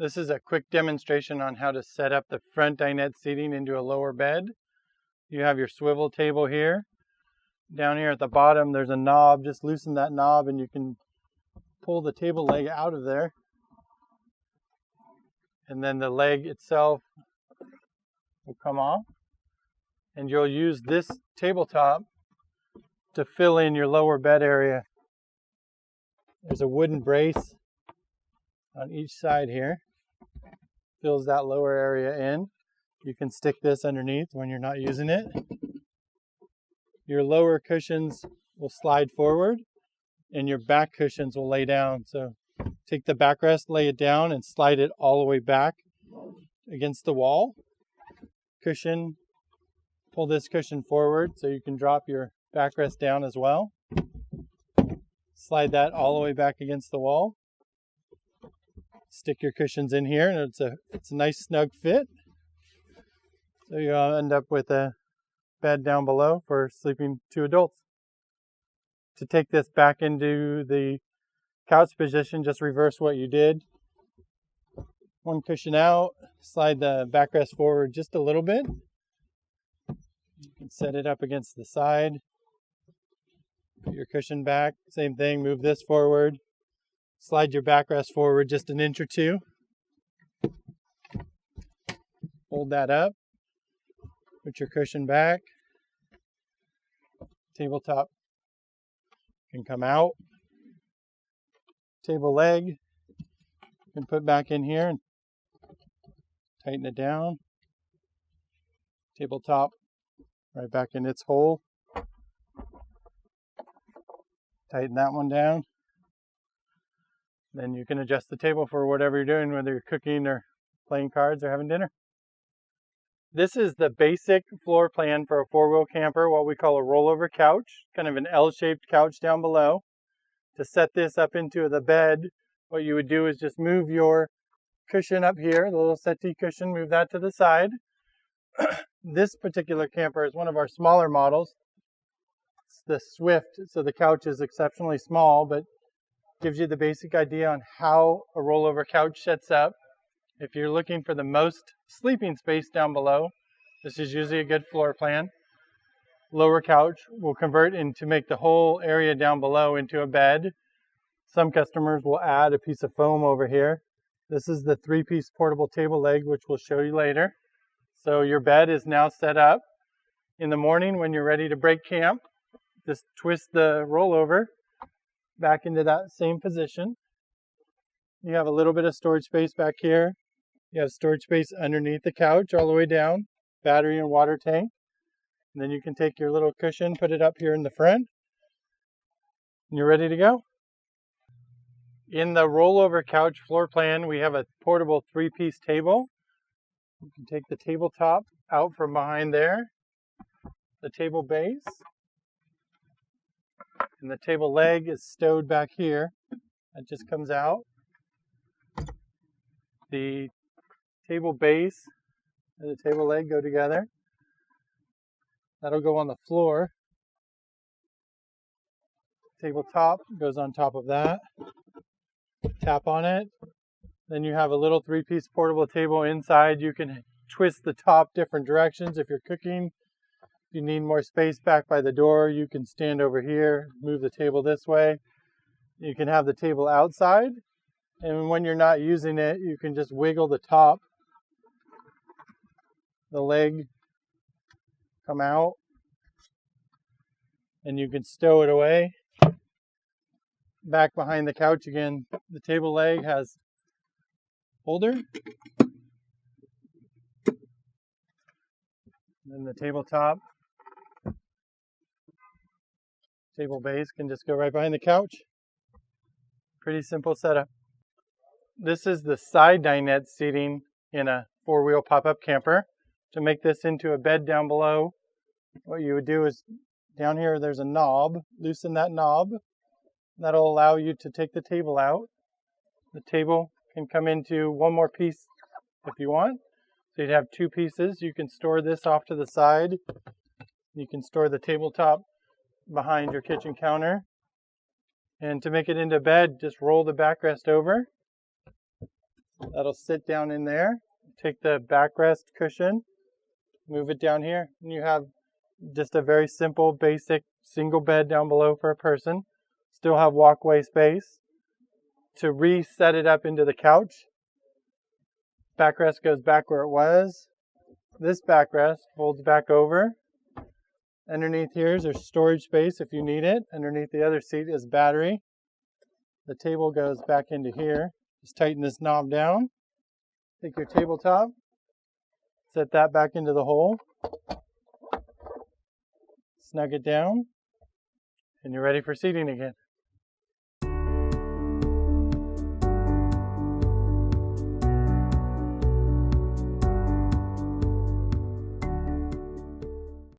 This is a quick demonstration on how to set up the front dinette seating into a lower bed. You have your swivel table here. Down here at the bottom there's a knob. Just loosen that knob and you can pull the table leg out of there. And then the leg itself will come off. And you'll use this tabletop to fill in your lower bed area. There's a wooden brace on each side here. Fills that lower area in. You can stick this underneath when you're not using it. Your lower cushions will slide forward and your back cushions will lay down. So take the backrest, lay it down and slide it all the way back against the wall. Cushion, pull this cushion forward so you can drop your backrest down as well. Slide that all the way back against the wall. Stick your cushions in here and it's a nice snug fit. So you'll end up with a bed down below for sleeping two adults. To take this back into the couch position, just reverse what you did. One cushion out, slide the backrest forward just a little bit. You can set it up against the side. Put your cushion back, same thing, move this forward. Slide your backrest forward just an inch or two. Hold that up. Put your cushion back. Tabletop can come out. Table leg you can put back in here and tighten it down. Tabletop right back in its hole. Tighten that one down. Then you can adjust the table for whatever you're doing, whether you're cooking or playing cards or having dinner. This is the basic floor plan for a four-wheel camper, what we call a rollover couch, kind of an L-shaped couch down below. To set this up into the bed, what you would do is just move your cushion up here, the little settee cushion, move that to the side. This particular camper is one of our smaller models. It's the Swift, so the couch is exceptionally small, but gives you the basic idea on how a rollover couch sets up. If you're looking for the most sleeping space down below, this is usually a good floor plan. Lower couch will convert to make the whole area down below into a bed. Some customers will add a piece of foam over here. This is the 3-piece portable table leg, which we'll show you later. So your bed is now set up. In the morning when you're ready to break camp, just twist the rollover back into that same position. You have a little bit of storage space back here. You have storage space underneath the couch all the way down, battery and water tank. And then you can take your little cushion, put it up here in the front, and you're ready to go. In the rollover couch floor plan, we have a portable 3-piece table. You can take the tabletop out from behind there, the table base, and the table leg is stowed back here. That just comes out. The table base and the table leg go together. That'll go on the floor. Tabletop goes on top of that. Tap on it. Then you have a little 3-piece portable table inside. You can twist the top different directions if you're cooking. If you need more space back by the door, you can stand over here, move the table this way. You can have the table outside. And when you're not using it, you can just wiggle the top, the leg come out, and you can stow it away. Back behind the couch again, the table leg has holder. Then the tabletop, table base can just go right behind the couch. Pretty simple setup. This is the side dinette seating in a 4-wheel pop-up camper. To make this into a bed down below, what you would do is down here there's a knob. Loosen that knob. That'll allow you to take the table out. The table can come into one more piece if you want. So you'd have 2 pieces. You can store this off to the side. You can store the tabletop behind your kitchen counter. And to make it into bed, just roll the backrest over. That'll sit down in there. Take the backrest cushion, move it down here, and you have just a very simple, basic single bed down below for a person. Still have walkway space. To reset it up into the couch, backrest goes back where it was. This backrest folds back over. Underneath here is there's storage space if you need it. Underneath the other seat is battery. The table goes back into here. Just tighten this knob down. Take your tabletop, set that back into the hole, snug it down, and you're ready for seating again.